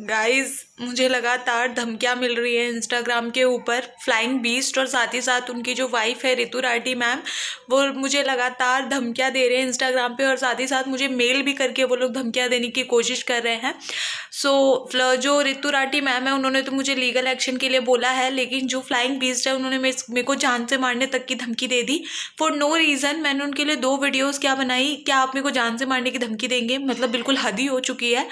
Guys मुझे लगातार धमकियां मिल रही है इंस्टाग्राम के ऊपर फ्लाइंग बीस्ट और साथ ही साथ उनकी जो वाइफ है ऋतु राठी मैम, वो मुझे लगातार धमकियां दे रहे हैं इंस्टाग्राम पे और साथ ही साथ मुझे मेल भी करके वो लोग धमकियां देने की कोशिश कर रहे हैं। जो ऋतु राठी मैम है उन्होंने तो मुझे लीगल एक्शन के लिए बोला है, लेकिन जो फ्लाइंग बीस्ट है उन्होंने मेरे को जान से मारने तक की धमकी दे दी फॉर नो रीज़न। मैंने उनके लिए 2 वीडियोस क्या बनाई, क्या आप मेरे को जान से मारने की धमकी देंगे? मतलब बिल्कुल हद ही हो चुकी है।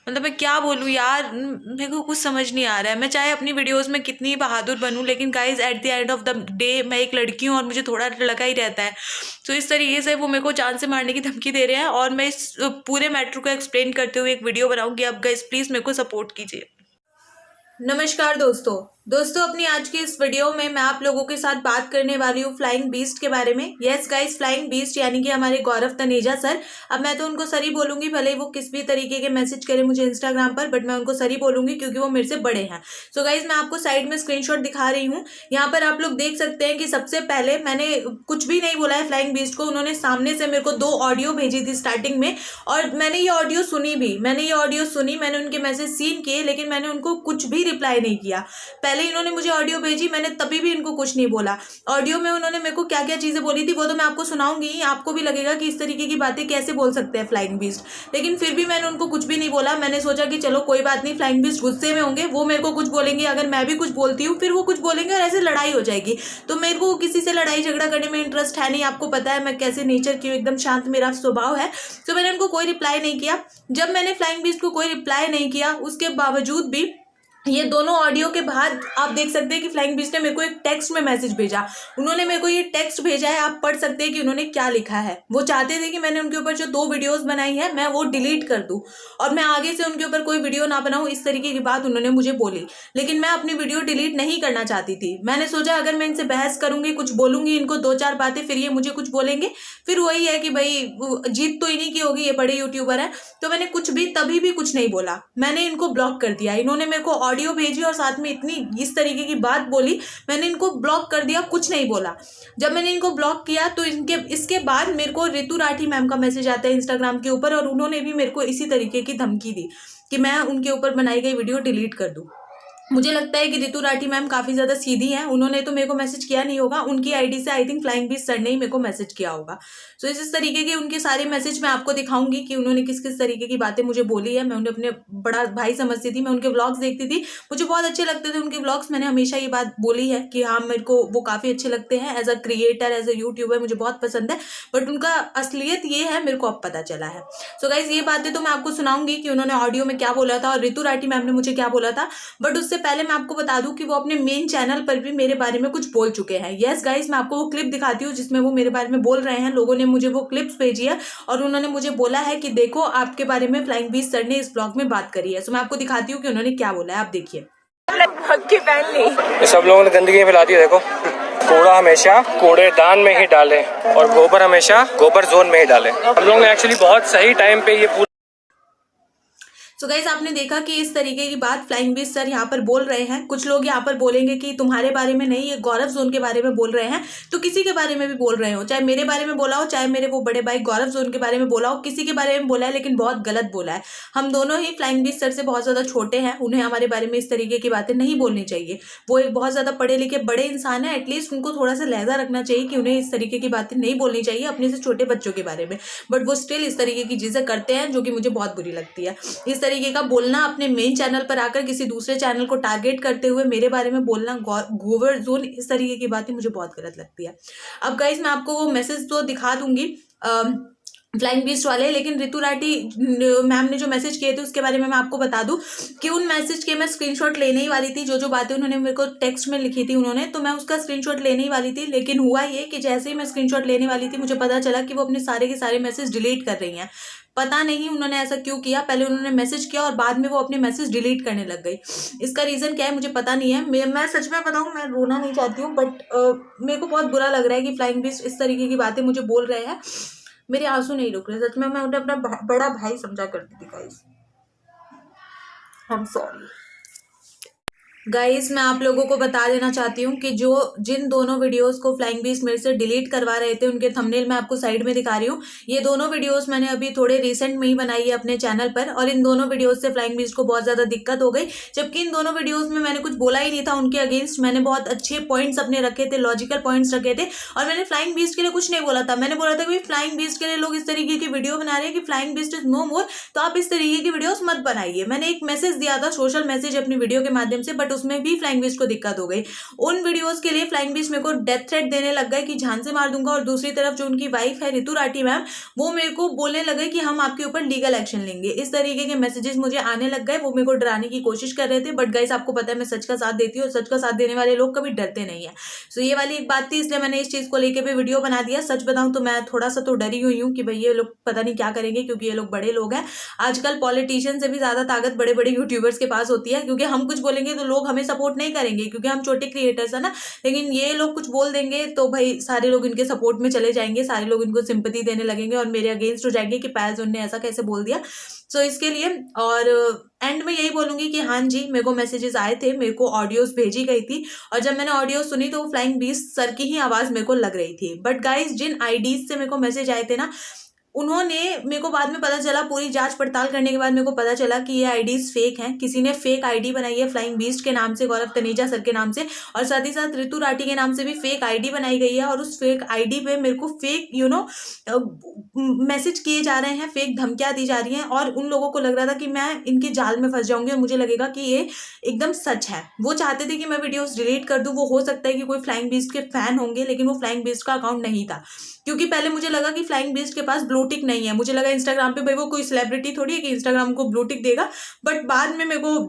मतलब मैं क्या बोलूँ यार, मेरे को कुछ समझ नहीं आ रहा है। मैं चाहे अपनी वीडियोस में कितनी बहादुर बनूं, लेकिन guys at the end of the day मैं एक लड़की हूँ और मुझे थोड़ा लगा ही रहता है। तो इस तरीके से वो मेरे को जान से मारने की धमकी दे रहे हैं और मैं इस पूरे मैटर को एक्सप्लेन करते हुए एक वीडियो बनाऊंगी। अब गाइज प्लीज़ मेरे को सपोर्ट कीजिए। नमस्कार दोस्तों अपनी आज की इस वीडियो में मैं आप लोगों के साथ बात करने वाली हूँ फ्लाइंग बीस्ट के बारे में। यस गाइस, फ्लाइंग बीस्ट यानी कि हमारे गौरव तनेजा सर। अब मैं तो उनको सर ही बोलूंगी, भले ही वो किस भी तरीके के मैसेज करें मुझे इंस्टाग्राम पर, बट मैं उनको सर ही बोलूंगी क्योंकि वो मेरे से बड़े हैं। सो गाइस मैं आपको साइड में स्क्रीनशॉट दिखा रही हूँ। यहाँ पर आप लोग देख सकते हैं कि सबसे पहले मैंने कुछ भी नहीं बोला है फ्लाइंग बीस्ट को। उन्होंने सामने से मेरे को 2 ऑडियो भेजी थी स्टार्टिंग में और मैंने ये ऑडियो सुनी भी। मैंने उनके मैसेज सीन किए, लेकिन मैंने उनको कुछ भी रिप्लाई नहीं किया। पहले इन्होंने मुझे ऑडियो भेजी, मैंने तभी भी इनको कुछ नहीं बोला। ऑडियो में उन्होंने मेरे को क्या क्या चीजें बोली थी वो तो मैं आपको सुनाऊंगी। आपको भी लगेगा कि इस तरीके की बातें कैसे बोल सकते हैं फ्लाइंग बीस्ट, लेकिन फिर भी मैंने उनको कुछ भी नहीं बोला। मैंने सोचा कि चलो कोई बात नहीं, फ्लाइंग बीस्ट गुस्से में होंगे, वो मेरे को कुछ बोलेंगे, अगर मैं भी कुछ बोलती हूँ फिर वो कुछ बोलेंगे और ऐसे लड़ाई हो जाएगी। तो मेरे को किसी से लड़ाई झगड़ा करने में इंटरेस्ट है नहीं। आपको पता है मैं कैसे नेचर की हूँ, एकदम शांत मेरा स्वभाव है। तो मैंने उनको कोई रिप्लाई नहीं किया। जब मैंने फ्लाइंग बीस्ट को कोई रिप्लाई नहीं किया, उसके बावजूद भी ये दोनों ऑडियो के बाद आप देख सकते हैं कि फ्लाइंग बीस्ट ने मेरे को एक टेक्स्ट में मैसेज भेजा। उन्होंने मेरे को ये टेक्स्ट भेजा है, आप पढ़ सकते हैं कि उन्होंने क्या लिखा है। वो चाहते थे कि मैंने उनके ऊपर जो 2 वीडियोस बनाई है मैं वो डिलीट कर दूं और मैं आगे से उनके ऊपर कोई वीडियो ना बनाऊं, इस तरीके की बात उन्होंने मुझे बोली। लेकिन मैं अपनी वीडियो डिलीट नहीं करना चाहती थी। मैंने सोचा अगर मैं इनसे बहस करूंगी, कुछ बोलूंगी इनको 2-4 बातें, फिर ये मुझे कुछ बोलेंगे, फिर वही है कि भाई जीत तो इन्हीं की होगी, ये बड़े यूट्यूबर है। तो मैंने कुछ भी तभी भी कुछ नहीं बोला, मैंने इनको ब्लॉक कर दिया। इन्होंने मेरे को ऑडियो भेजी और साथ में इतनी इस तरीके की बात बोली, मैंने इनको ब्लॉक कर दिया, कुछ नहीं बोला। जब मैंने इनको ब्लॉक किया तो इसके बाद मेरे को ऋतु राठी मैम का मैसेज आता है इंस्टाग्राम के ऊपर और उन्होंने भी मेरे को इसी तरीके की धमकी दी कि मैं उनके ऊपर बनाई गई वीडियो डिलीट कर दूं। मुझे लगता है कि ऋतु राठी मैम काफी ज्यादा सीधी हैं। उन्होंने तो मेरे को मैसेज किया नहीं होगा, उनकी आईडी से I think flying beast sir ने ही मेरे को मैसेज किया होगा। सो इस तरीके के उनके सारे मैसेज मैं आपको दिखाऊंगी कि उन्होंने किस किस तरीके की बातें मुझे बोली है। मैं उन्हें अपने बड़ा भाई समझती थी, मैं उनके व्लॉग्स देखती थी, मुझे बहुत अच्छे लगते थे उनके व्लॉग्स। मैंने हमेशा ये बात बोली है कि हाँ मेरे को वो काफी अच्छे लगते हैं as a creator, as a YouTuber, मुझे बहुत पसंद है। बट उनका असलियत ये है मेरे को अब पता चला है। सो गाइज ये बातें तो मैं आपको सुनाऊंगी कि उन्होंने ऑडियो में क्या बोला था और ऋतु राठी मैम ने मुझे क्या बोला था। बट उससे पहले मैं आपको बता दूं कि वो अपने मेन चैनल पर भी मेरे बारे में कुछ बोल चुके हैं। यस गाइस, मैं आपको वो क्लिप दिखाती हूँ जिसमें वो मेरे बारे में बोल रहे हैं। लोगों ने मुझे वो क्लिप्स भेजी है और उन्होंने मुझे बोला है कि देखो आपके बारे में फ्लाइंग बीस्ट सर ने इस ब्लॉग में बात करी है। सो मैं आपको दिखाती हूँ कि उन्होंने क्या बोला है, आप देखिए। सब लोगों ने गंदगी फैला दी है। देखो, कूड़ा हमेशा कूड़ेदान में ही डालें और गोबर हमेशा गोबर जोन में ही डालें। हम लोगों ने एक्चुअली बहुत सही टाइम पे ये सो गाइस आपने देखा कि इस तरीके की बात फ्लाइंग बीस्ट सर यहाँ पर बोल रहे हैं। कुछ लोग यहाँ पर बोलेंगे कि तुम्हारे बारे में नहीं, ये गौरव जोन के बारे में बोल रहे हैं। तो किसी के बारे में भी बोल रहे हो, चाहे मेरे बारे में बोला हो, चाहे मेरे वो बड़े भाई गौरव जोन के बारे में बोला हो, किसी के बारे में बोला है, लेकिन बहुत गलत बोला है। हम दोनों ही फ्लाइंग बीस्ट सर से बहुत ज्यादा छोटे हैं, उन्हें हमारे बारे में इस तरीके की बातें नहीं बोलनी चाहिए। वो एक बहुत ज्यादा पढ़े लिखे बड़े इंसान है, एटलीस्ट उनको थोड़ा सा लहजा रखना चाहिए कि उन्हें इस तरीके की बातें नहीं बोलनी चाहिए अपने से छोटे बच्चों के बारे में। बट वो स्टिल इस तरीके की चीजें करते हैं जो कि मुझे बहुत बुरी लगती है। इस तरीके का बोलना, अपने मेन चैनल पर आकर किसी दूसरे चैनल को टारगेट करते हुए मेरे बारे में बोलना, गोबर जोन, इस तरीके की बातें मुझे बहुत गलत लगती है। अब गाइस मैं आपको वो मैसेज तो दिखा दूंगी फ्लाइंग बीस्ट वाले, लेकिन ऋतु राठी मैम ने जो मैसेज किए थे उसके बारे में मैं आपको बता दूं कि उन मैसेज के मैं स्क्रीनशॉट लेने ही वाली थी। जो जो बातें उन्होंने मेरे को टेक्स्ट में लिखी थी उन्होंने, तो मैं उसका स्क्रीनशॉट लेने ही वाली थी। लेकिन हुआ ये कि जैसे ही मैं स्क्रीनशॉट लेने वाली थी मुझे पता चला कि वो अपने सारे के सारे मैसेज डिलीट कर रही हैं। पता नहीं उन्होंने ऐसा क्यों किया। पहले उन्होंने मैसेज किया और बाद में वो अपने मैसेज डिलीट करने लग गई। इसका रीजन क्या है मुझे पता नहीं है। मैं सच में बताऊं, मैं रोना नहीं चाहती हूँ, बट मेरे को बहुत बुरा लग रहा है कि फ्लाइंग बीस्ट इस तरीके की बातें मुझे बोल रहे हैं। मेरे आंसू नहीं रुक रहे, सच में। मैं उन्हें अपना बड़ा भाई समझा करती थी guys. I am sorry. Guys मैं आप लोगों को बता देना चाहती हूँ कि जो जिन दोनों वीडियोस को फ्लाइंग बीस्ट मेरे से डिलीट करवा रहे थे उनके थंबनेल मैं आपको साइड में दिखा रही हूँ। ये दोनों वीडियोस मैंने अभी थोड़े रिसेंट में ही बनाई है अपने चैनल पर, और इन दोनों वीडियोस से फ्लाइंग बीस्ट को बहुत ज्यादा दिक्कत हो गई, जबकि इन दोनों वीडियोज में मैंने कुछ बोला ही नहीं था उनके अगेंस्ट। मैंने बहुत अच्छे पॉइंट्स अपने रखे थे, लॉजिकल पॉइंट्स रखे थे, और मैंने फ्लाइंग बीस्ट के लिए कुछ नहीं बोला था। मैंने बोला था कि फ्लाइंग बीस्ट के लिए लोग इस तरीके की वीडियो बना रहे हैं कि फ्लाइंग बीस्ट इज नो मोर, तो आप इस तरीके की वीडियोस मत बनाइए। मैंने एक मैसेज दिया था, सोशल मैसेज अपनी वीडियो के माध्यम से, बट उसमें भी फ्लाइंग बीस्ट को दिक्कत हो गई। उन वीडियोस के लिए फ्लाइंग बीस्ट मेरे को डेथ थ्रेट देने लग गए कि जान से मार दूंगा, और दूसरी तरफ जो उनकी वाइफ है ऋतु राठी मैम, वो मेरे को बोलने लगे कि हम आपके ऊपर लीगल एक्शन लेंगे। इस तरीके के मैसेजेस मुझे आने लग गए। वो मेरे को डराने की कोशिश कर रहे थे, बट गाइस आपको पता है मैं सच का साथ देती हूँ, और सच का साथ देने वाले लोग कभी डरते नहीं है। सो ये वाली एक बात थी, इसलिए मैंने इस चीज को लेकर भी वीडियो बना दिया। सच बताऊं तो मैं थोड़ा सा तो डरी हुई हूँ कि भाई ये लोग पता नहीं क्या करेंगे, क्योंकि ये लोग बड़े लोग हैं। आजकल पॉलिटिशियन से भी ज्यादा ताकत बड़े बड़े यूट्यूबर्स के पास होती है, क्योंकि हम कुछ बोलेंगे तो लोग हमें सपोर्ट नहीं करेंगे, क्योंकि हम छोटे क्रिएटर्स है ना। लेकिन ये लोग कुछ बोल देंगे तो भाई सारे लोग इनके सपोर्ट में चले जाएंगे, सारे लोग इनको सिंपैथी देने लगेंगे और मेरे अगेंस्ट हो जाएंगे कि पायल ने ऐसा कैसे बोल दिया। सो इसके लिए और एंड में यही बोलूंगी कि हाँ जी, मेरे को मैसेजेस आए थे, मेरे को ऑडियोज भेजी गई थी, और जब मैंने ऑडियो सुनी तो वो फ्लाइंग बीस्ट सर की ही आवाज मेरे को लग रही थी। बट गाइज जिन आईडीज से मेरे को मैसेज आए थे ना, उन्होंने मेरे को बाद में पता चला, पूरी जांच पड़ताल करने के बाद मेरे को पता चला कि ये आईडीज फेक हैं। किसी ने फेक आईडी बनाई है फ्लाइंग बीस्ट के नाम से, गौरव तनेजा सर के नाम से, और साथ ही साथ ऋतु राठी के नाम से भी फेक आईडी बनाई गई है। और उस फेक आईडी पे मेरे को फेक मैसेज किए जा रहे हैं, फेक धमकियां दी जा रही हैं, और उन लोगों को लग रहा था कि मैं इनके जाल में फंस जाऊंगी और मुझे लगेगा कि ये एकदम सच है। वो चाहते थे कि मैं वीडियोस डिलीट कर दूं। वो हो सकता है कि कोई फ्लाइंग बीस्ट के फैन होंगे, लेकिन वो फ्लाइंग बीस्ट का अकाउंट नहीं था, क्योंकि पहले मुझे लगा कि फ्लाइंग बीस्ट के पास ब्लू टिक नहीं है। मुझे लगा इंस्टाग्राम पे भाई वो कोई सेलिब्रिटी थोड़ी है कि इंस्टाग्राम को ब्लू टिक देगा। बट बाद में मेरे को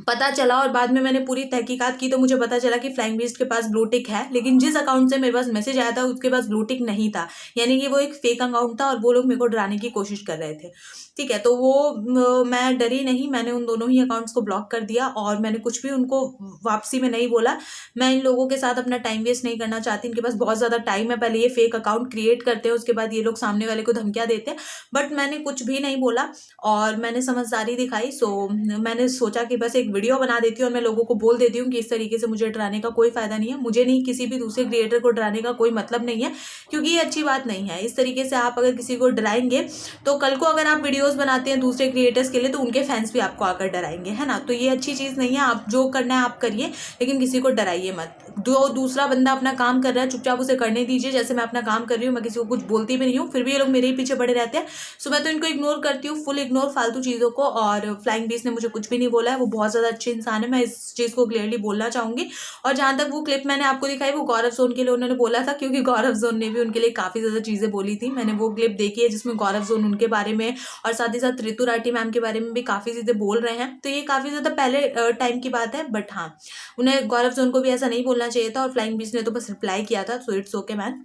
पता चला, और बाद में मैंने पूरी तहकीकात की तो मुझे पता चला कि फ्लाइंग बीस्ट के पास ब्लू टिक है, लेकिन जिस अकाउंट से मेरे पास मैसेज आया था उसके पास ब्लू टिक नहीं था। यानी कि वो एक फेक अकाउंट था, और वो लोग मेरे को डराने की कोशिश कर रहे थे। ठीक है, तो वो मैं डरी नहीं, मैंने उन दोनों ही अकाउंट्स को ब्लॉक कर दिया, और मैंने कुछ भी उनको वापसी में नहीं बोला। मैं इन लोगों के साथ अपना टाइम वेस्ट नहीं करना चाहती। इनके पास बहुत ज़्यादा टाइम है, पहले ये फेक अकाउंट क्रिएट करते हैं, उसके बाद ये लोग सामने वाले को धमकियाँ देते हैं। बट मैंने कुछ भी नहीं बोला और मैंने समझदारी दिखाई। सो मैंने सोचा कि बस एक वीडियो बना देती हूँ और मैं लोगों को बोल देती हूँ कि इस तरीके से मुझे डराने का कोई फायदा नहीं है, मुझे नहीं, किसी भी दूसरे क्रिएटर को डराने का कोई मतलब नहीं है, क्योंकि ये अच्छी बात नहीं है। इस तरीके से आप अगर किसी को डराएंगे तो कल को अगर आप वीडियोस बनाते हैं दूसरे क्रिएटर्स के लिए तो उनके फैंस भी आपको आकर डराएंगे, है ना। तो ये अच्छी चीज़ नहीं है। आप जो करना है आप करिए, लेकिन किसी को डराइए मत। दूसरा बंदा अपना काम कर रहा है, चुपचाप उसे करने दीजिए। जैसे मैं अपना काम कर रही हूँ, मैं किसी को कुछ बोलती भी नहीं हूँ, फिर भी ये लोग मेरे ही पीछे पड़े रहते हैं। सो मैं तो इनको इग्नोर करती हूँ, फुल इग्नोर फालतू चीज़ों को। और फ्लाइंग बीस्ट ने मुझे कुछ भी नहीं बोला है, वो बहुत ज़्यादा अच्छे इंसान है, मैं इस चीज़ को क्लियरली बोलना चाहूँगी। और जहाँ तक वो क्लिप मैंने आपको दिखाई वो गौरव जोन के लिए उन्होंने बोला था, क्योंकि गौरव जोन ने भी उनके लिए काफ़ी ज़्यादा चीज़ें बोली थी। मैंने वो क्लिप देखी है जिसमें गौरव जोन उनके बारे में और साथ ही साथ ऋतु राठी मैम के बारे में भी काफ़ी चीज़ें बोल रहे हैं। तो ये काफ़ी ज़्यादा पहले टाइम की बात है, बट हाँ, उन्हें गौरव जोन को भी ऐसा नहीं बोलना चाहिए था, और फ्लाइंग बीस्ट ने तो बस रिप्लाई किया था। So it's okay man.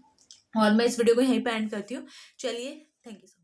और मैं इस वीडियो को यहीं पे एंड करती हूँ। चलिए, थैंक यू।